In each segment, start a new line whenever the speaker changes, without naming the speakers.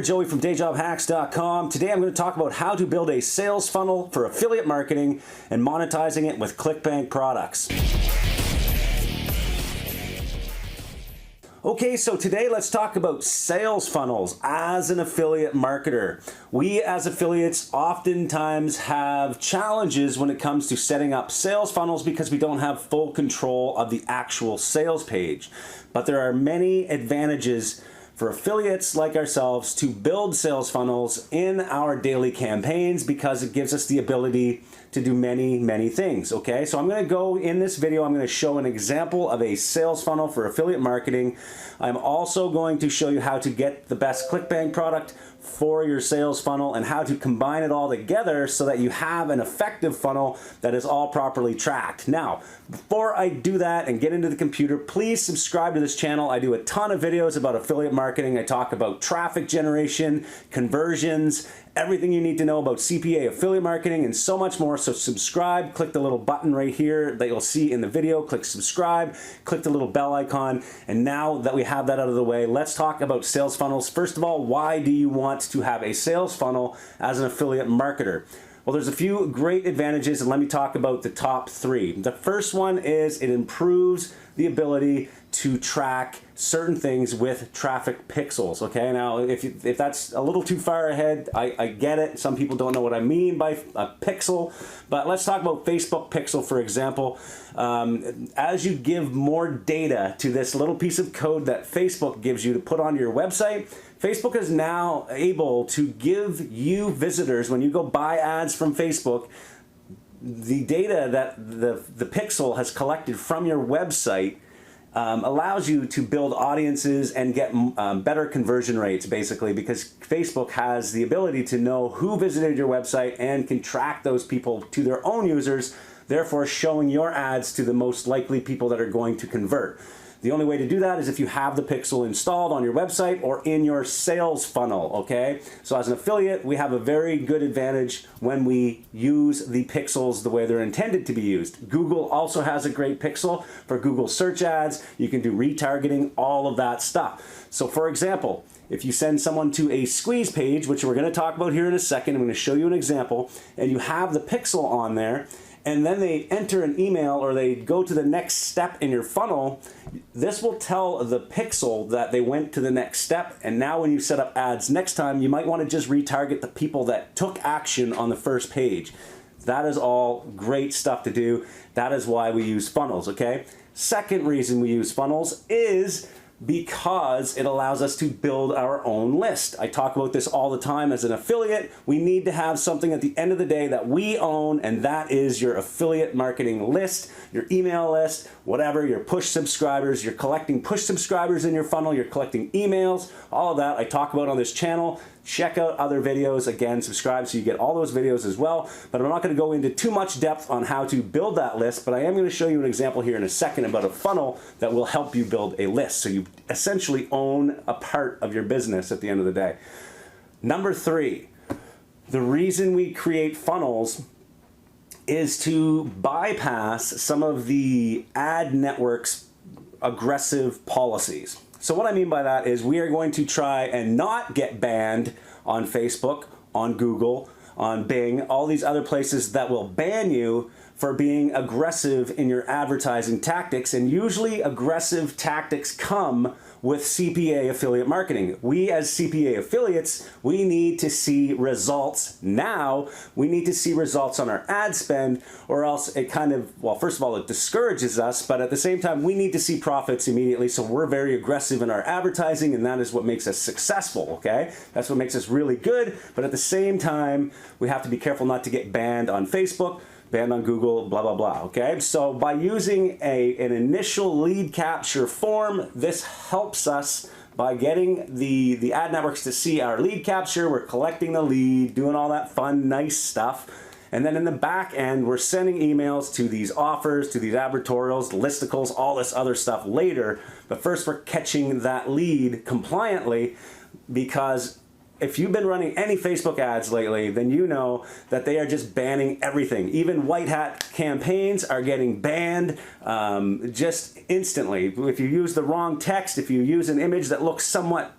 Joey from DayJobHacks.com. Today I'm going to talk about how to build a sales funnel for affiliate marketing and monetizing it with ClickBank products. Okay, so today let's talk about sales funnels as an affiliate marketer. We as affiliates oftentimes have challenges when it comes to setting up sales funnels because we don't have full control of the actual sales page. But there are many advantages for affiliates like ourselves to build sales funnels in our daily campaigns because it gives us the ability to do many things. Okay, so I'm going to go in this video, I'm going to show an example of a sales funnel for affiliate marketing. I'm also going to show you how to get the best ClickBank product for your sales funnel and how to combine it all together so that you have an effective funnel that is all properly tracked. Now, before I do that and get into the computer, please subscribe to this channel. I do a ton of videos about affiliate marketing. I talk about traffic generation, conversions, everything you need to know about CPA, affiliate marketing, and so much more. So subscribe, click the little button right here that you'll see in the video, click subscribe, click the little bell icon, and now that we have that out of the way, let's talk about sales funnels. First of all, why do you want to have a sales funnel as an affiliate marketer? Well, there's a few great advantages, and let me talk about the top three. The first one is it improves the ability to track certain things with traffic pixels. Okay, now if that's a little too far ahead, I get it. Some people don't know what I mean by a pixel, but let's talk about Facebook pixel, for example. As you give more data to this little piece of code that Facebook gives you to put on your website, Facebook is now able to give you visitors, when you go buy ads from Facebook, the data that the pixel has collected from your website allows you to build audiences and get better conversion rates, basically, because Facebook has the ability to know who visited your website and can track those people to their own users, therefore showing your ads to the most likely people that are going to convert. The only way to do that is if you have the pixel installed on your website or in your sales funnel, okay? So as an affiliate, we have a very good advantage when we use the pixels the way they're intended to be used. Google also has a great pixel for Google search ads. You can do retargeting, all of that stuff. So for example, if you send someone to a squeeze page, which we're going to talk about here in a second, I'm going to show you an example, and you have the pixel on there, and then they enter an email or they go to the next step in your funnel, this will tell the pixel that they went to the next step. And now when you set up ads next time, you might want to just retarget the people that took action on the first page. That is all great stuff to do. That is why we use funnels, okay? Second reason we use funnels is because it allows us to build our own list. I talk about this all the time as an affiliate. We need to have something at the end of the day that we own, and that is your affiliate marketing list, your email list, whatever, your push subscribers. You're collecting push subscribers in your funnel, you're collecting emails, all of that I talk about on this channel. Check out other videos. Again, subscribe so you get all those videos as well. But I'm not going to go into too much depth on how to build that list, but I am going to show you an example here in a second about a funnel that will help you build a list. So you essentially own a part of your business at the end of the day. Number three, the reason we create funnels is to bypass some of the ad network's aggressive policies. So what I mean by that is we are going to try and not get banned on Facebook, on Google, on Bing, all these other places that will ban you for being aggressive in your advertising tactics. And usually aggressive tactics come with CPA affiliate marketing. We as CPA affiliates, we need to see results now. We need to see results on our ad spend, or else it kind of, well, first of all, it discourages us, but at the same time, we need to see profits immediately. So we're very aggressive in our advertising, and that is what makes us successful, okay? That's what makes us really good. But at the same time, we have to be careful not to get banned on Facebook, banned on Google, blah, blah, blah, okay? So by using an initial lead capture form, this helps us by getting the ad networks to see our lead capture. We're collecting the lead, doing all that fun, nice stuff. And then in the back end, we're sending emails to these offers, to these advertorials, listicles, all this other stuff later. But first, we're catching that lead compliantly, because if you've been running any Facebook ads lately, then you know that they are just banning everything. Even white hat campaigns are getting banned just instantly. If you use the wrong text, if you use an image that looks somewhat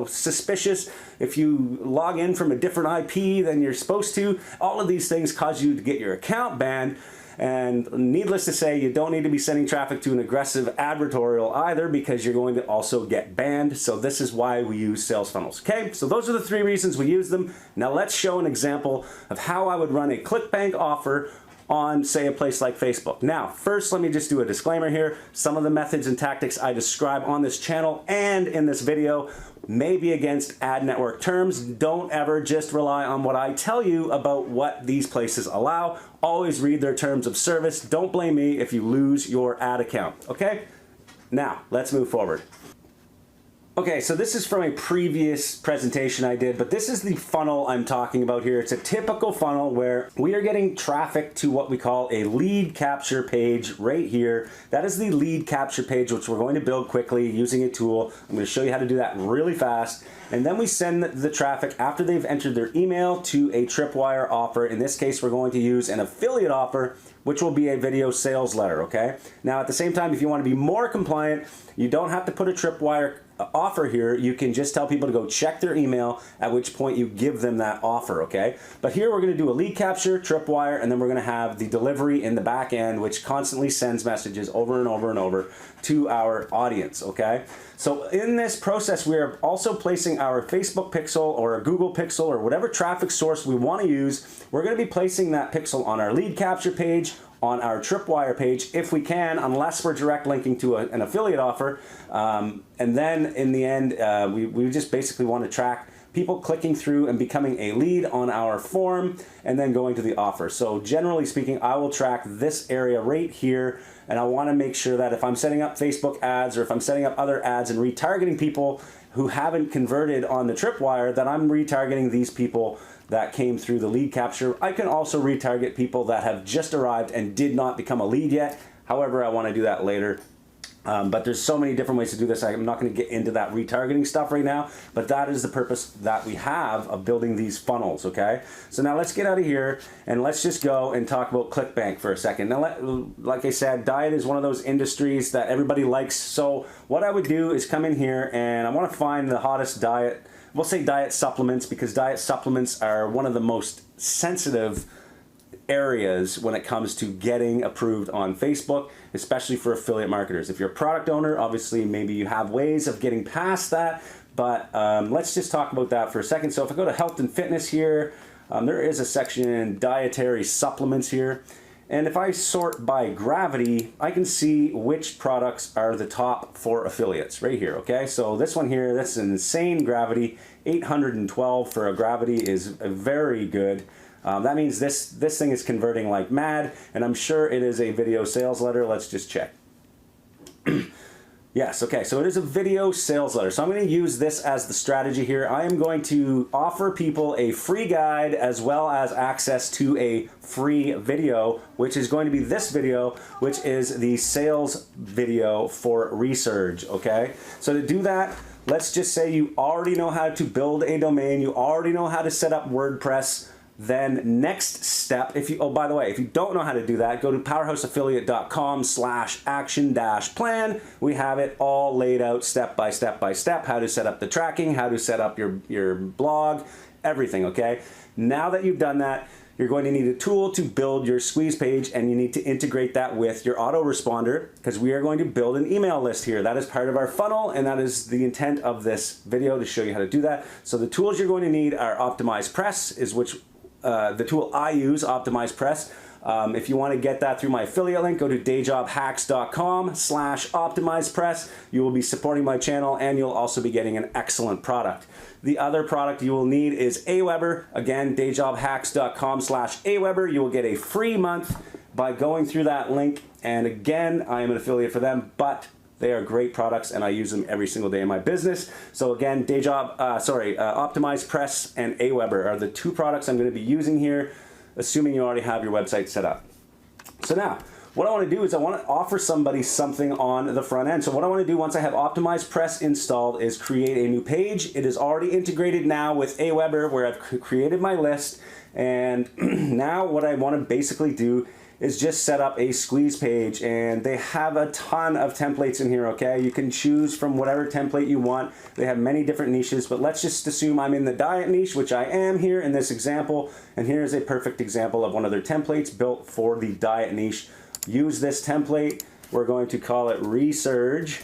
suspicious, if you log in from a different IP than you're supposed to, all of these things cause you to get your account banned. And needless to say, you don't need to be sending traffic to an aggressive advertorial either, because you're going to also get banned. So this is why we use sales funnels. Okay, so those are the 3 reasons we use them. Now let's show an example of how I would run a ClickBank offer on, say, a place like Facebook. Now, first, let me just do a disclaimer here. Some of the methods and tactics I describe on this channel and in this video may be against ad network terms. Don't ever just rely on what I tell you about what these places allow. Always read their terms of service. Don't blame me if you lose your ad account, okay? Now, let's move forward. Okay, so this is from a previous presentation I did, but this is the funnel I'm talking about here. It's a typical funnel where we are getting traffic to what we call a lead capture page right here. That is the lead capture page, which we're going to build quickly using a tool. I'm going to show you how to do that really fast. And then we send the traffic after they've entered their email to a tripwire offer. In this case, we're going to use an affiliate offer, which will be a video sales letter, okay? Now, at the same time, if you want to be more compliant, you don't have to put a tripwire offer here. You can just tell people to go check their email, at which point you give them that offer, okay? But here we're going to do a lead capture, tripwire, and then we're going to have the delivery in the back end, which constantly sends messages over and over and over to our audience, okay? So in this process, we are also placing our Facebook pixel or a Google pixel or whatever traffic source we want to use. We're going to be placing that pixel on our lead capture page, on our tripwire page if we can, unless we're direct linking to an affiliate offer. And then in the end, we just basically want to track people clicking through and becoming a lead on our form and then going to the offer. So generally speaking, I will track this area right here, and I want to make sure that if I'm setting up Facebook ads or if I'm setting up other ads and retargeting people who haven't converted on the tripwire, that I'm retargeting these people that came through the lead capture. I can also retarget people that have just arrived and did not become a lead yet. However, I want to do that later. But there's so many different ways to do this. I'm not going to get into that retargeting stuff right now, but that is the purpose that we have of building these funnels, okay? So now let's get out of here and let's just go and talk about ClickBank for a second. Now, like I said, diet is one of those industries that everybody likes. So what I would do is come in here and I want to find the hottest diet. We'll say diet supplements, because diet supplements are one of the most sensitive areas when it comes to getting approved on Facebook, especially for affiliate marketers. If you're a product owner, obviously maybe you have ways of getting past that, but let's just talk about that for a second. So if I go to health and fitness here, there is a section in dietary supplements here. And if I sort by gravity, I can see which products are the top for affiliates right here, okay? So this one here, that's an insane gravity. 812 for a gravity is very good. That means this thing is converting like mad, and I'm sure it is a video sales letter. Let's just check. Yes, okay, so it is a video sales letter. So I'm going to use this as the strategy here. I am going to offer people a free guide as well as access to a free video, which is going to be this video, which is the sales video for research, okay? So to do that, let's just say you already know how to build a domain, you already know how to set up WordPress. Then next step, oh, by the way, if you don't know how to do that, go to powerhouseaffiliate.com/action-plan. We have it all laid out step by step by step, how to set up the tracking, how to set up your blog, everything, okay? Now that you've done that, you're going to need a tool to build your squeeze page, and you need to integrate that with your autoresponder, because we are going to build an email list here. That is part of our funnel, and that is the intent of this video, to show you how to do that. So the tools you're going to need are Optimize Press, the tool I use, Optimize Press. If you want to get that through my affiliate link, go to dayjobhacks.com/optimizepress. You will be supporting my channel, and you'll also be getting an excellent product. The other product you will need is Aweber. Again, dayjobhacks.com/Aweber. You will get a free month by going through that link. And again, I am an affiliate for them, but they are great products, and I use them every single day in my business. So again, Optimize Press and Aweber are the two products I'm going to be using here, assuming you already have your website set up. So now, what I want to do is I want to offer somebody something on the front end. So what I want to do once I have Optimized Press installed is create a new page. It is already integrated now with Aweber where I've created my list. And now what I want to basically do is just set up a squeeze page, and they have a ton of templates in here, okay? You can choose from whatever template you want. They have many different niches, but let's just assume I'm in the diet niche, which I am here in this example, and here's a perfect example of one of their templates built for the diet niche. Use this template. We're going to call it Resurge,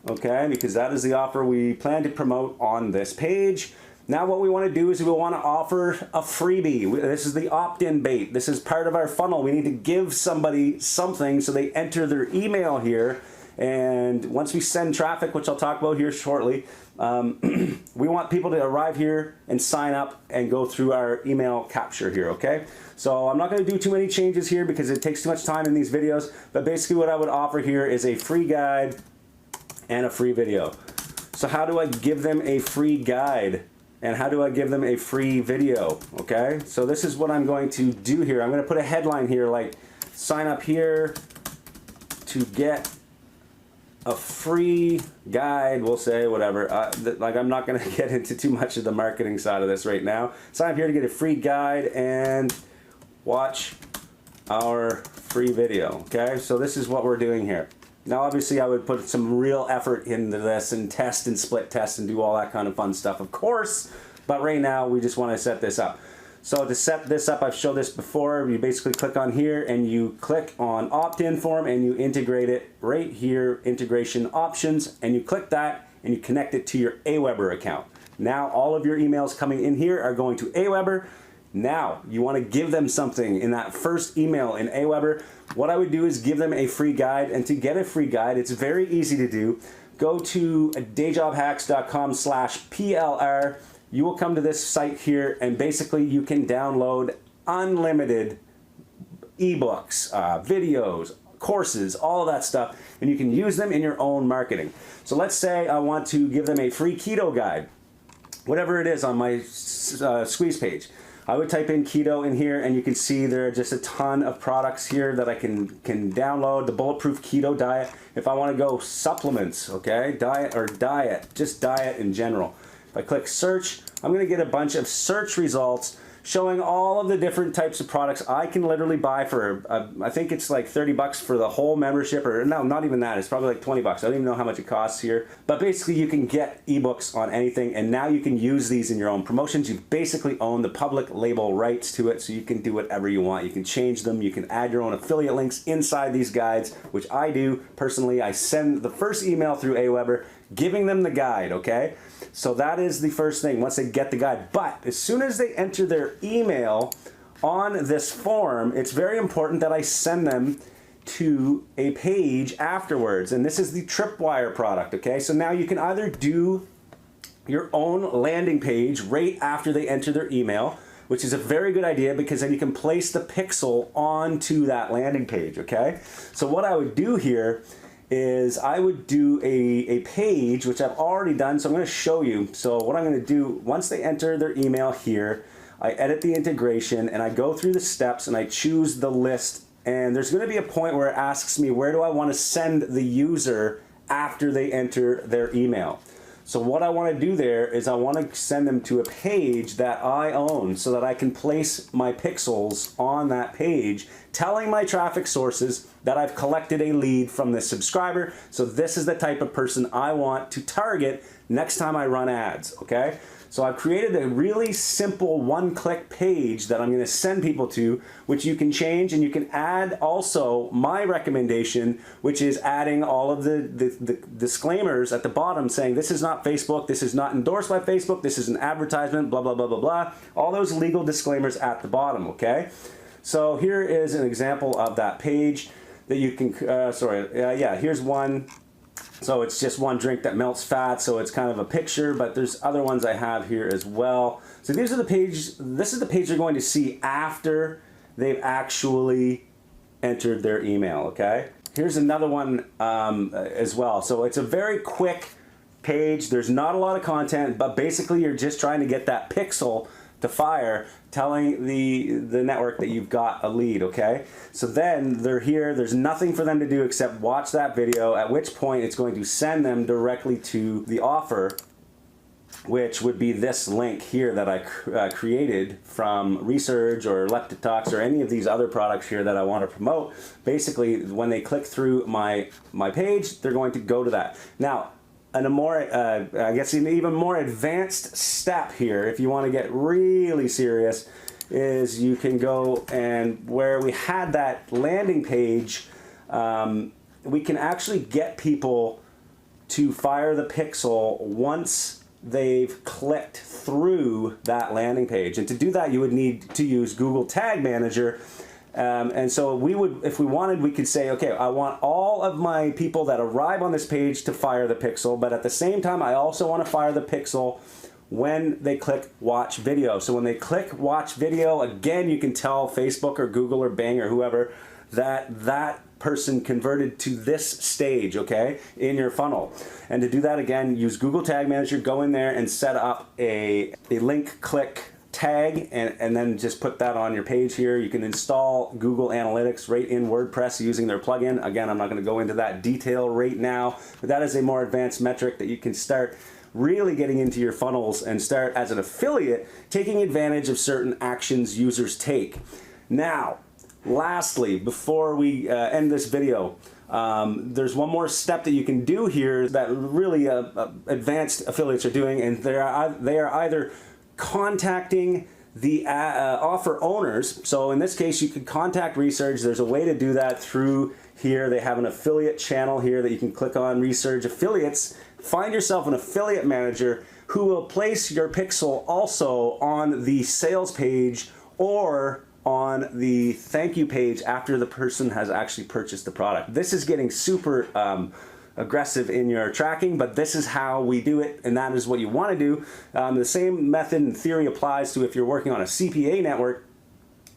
okay? Because that is the offer we plan to promote on this page. Now what we want to do is we want to offer a freebie. This is the opt-in bait. This is part of our funnel. We need to give somebody something so they enter their email here. And once we send traffic, which I'll talk about here shortly, we want people to arrive here and sign up and go through our email capture here, okay? So I'm not going to do too many changes here because it takes too much time in these videos. But basically what I would offer here is a free guide and a free video. So how do I give them a free guide? And how do I give them a free video? Okay, so this is what I'm going to do here. I'm going to put a headline here like sign up here to get a free guide, we'll say, whatever. Like I'm not going to get into too much of the marketing side of this right now. Sign up here to get a free guide and watch our free video. Okay, so this is what we're doing here. Now obviously I would put some real effort into this and test and split test and do all that kind of fun stuff, of course, but right now we just want to set this up. So to set this up, I've showed this before, you basically click on here and you click on opt-in form and you integrate it right here, integration options, and you click that and you connect it to your Aweber account. Now all of your emails coming in here are going to Aweber. Now, you want to give them something in that first email in Aweber. What I would do is give them a free guide, and to get a free guide, it's very easy to do. Go to dayjobhacks.com/PLR. You will come to this site here, and basically you can download unlimited ebooks, videos, courses, all of that stuff, and you can use them in your own marketing. So let's say I want to give them a free keto guide, whatever it is on my squeeze page. I would type in keto in here and you can see there are just a ton of products here that I can download. The Bulletproof Keto Diet. If I want to go supplements, okay, diet, just diet in general. If I click search, I'm going to get a bunch of search results showing all of the different types of products I can literally buy for, I think it's like 30 bucks for the whole membership, or no, not even that, it's probably like 20 bucks. I don't even know how much it costs here. But basically you can get ebooks on anything, and now you can use these in your own promotions. You basically own the public label rights to it, so you can do whatever you want. You can change them, you can add your own affiliate links inside these guides, which I do personally. I send the first email through Aweber giving them the guide, okay? So that is the first thing once they get the guide. But as soon as they enter their email on this form, it's very important that I send them to a page afterwards. And this is the Tripwire product, okay? So now you can either do your own landing page right after they enter their email, which is a very good idea because then you can place the pixel onto that landing page, okay? So what I would do here is I would do a page, which I've already done, so I'm going to show you. So what I'm going to do, once they enter their email here, I edit the integration and I go through the steps and I choose the list, and there's going to be a point where it asks me where do I want to send the user after they enter their email. So what I want to do there is I want to send them to a page that I own so that I can place my pixels on that page, telling my traffic sources that I've collected a lead from this subscriber. So this is the type of person I want to target next time I run ads, okay? So I've created a really simple one-click page that I'm going to send people to, which you can change, and you can add also my recommendation, which is adding all of the disclaimers at the bottom saying this is not Facebook, this is not endorsed by Facebook, this is an advertisement, blah, blah, blah, blah, blah. All those legal disclaimers at the bottom, okay? So here is an example of that page that you can, here's one. So it's just one drink that melts fat, so it's kind of a picture, but there's other ones I have here as well. So these are the pages, this is the page you're going to see after they've actually entered their email, okay? Here's another one as well. So it's a very quick page, there's not a lot of content, but basically you're just trying to get that pixel to fire, telling the network that you've got a lead, okay? So then they're here, there's nothing for them to do except watch that video, at which point it's going to send them directly to the offer, which would be this link here that I created from Resurge or Leptitox or any of these other products here that I want to promote. Basically, when they click through my page, they're going to go to that. Now, and a more, I guess an even more advanced step here, if you want to get really serious, is you can go and where we had that landing page, we can actually get people to fire the pixel once they've clicked through that landing page. And to do that, you would need to use Google Tag Manager. And so we would, if we wanted, we could say, okay, I want all of my people that arrive on this page to fire the pixel, but at the same time, I also want to fire the pixel when they click watch video. So when they click watch video, again, you can tell Facebook or Google or Bing or whoever that that person converted to this stage, okay, in your funnel. And to do that, again, use Google Tag Manager, go in there and set up a link click tag, and then just put that on your page here. You can install Google Analytics right in WordPress using their plugin. Again, I'm not going to go into that detail right now, but that is a more advanced metric that you can start really getting into your funnels and start as an affiliate taking advantage of certain actions users take. Now, lastly, before we end this video, there's one more step that you can do here that really advanced affiliates are doing, and they are either contacting the offer owners. So in this case, you could contact Resurge. There's a way to do that through here. They have an affiliate channel here that you can click on, Resurge Affiliates. Find yourself an affiliate manager who will place your pixel also on the sales page or on the thank you page after the person has actually purchased the product. This is getting super aggressive in your tracking, but this is how we do it, and that is what you want to do. The same method and theory applies to if you're working on a CPA network.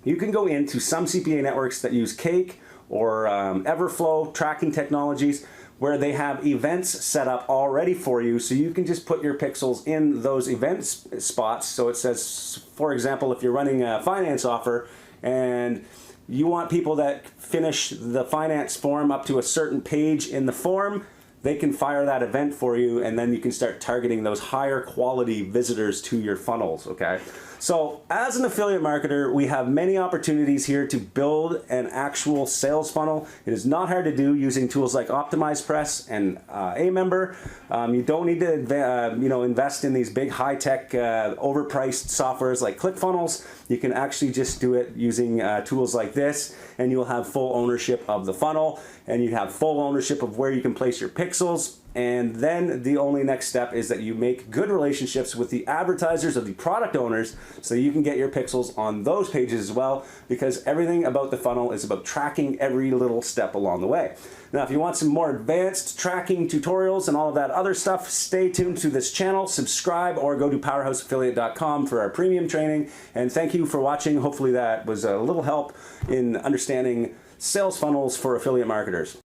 You can go into some CPA networks that use Cake or Everflow tracking technologies where they have events set up already for you, so you can just put your pixels in those events spots. So it says, for example, if you're running a finance offer and you want people that finish the finance form up to a certain page in the form, they can fire that event for you, and then you can start targeting those higher quality visitors to your funnels, okay? So as an affiliate marketer, we have many opportunities here to build an actual sales funnel. It is not hard to do using tools like OptimizePress and Amember. You don't need to invest in these big high-tech overpriced softwares like ClickFunnels. You can actually just do it using tools like this, and you'll have full ownership of the funnel, and you have full ownership of where you can place your pixels. And then the only next step is that you make good relationships with the advertisers or the product owners so you can get your pixels on those pages as well, because everything about the funnel is about tracking every little step along the way. Now, if you want some more advanced tracking tutorials and all of that other stuff, stay tuned to this channel, subscribe, or go to powerhouseaffiliate.com for our premium training. And thank you for watching. Hopefully that was a little help in understanding sales funnels for affiliate marketers.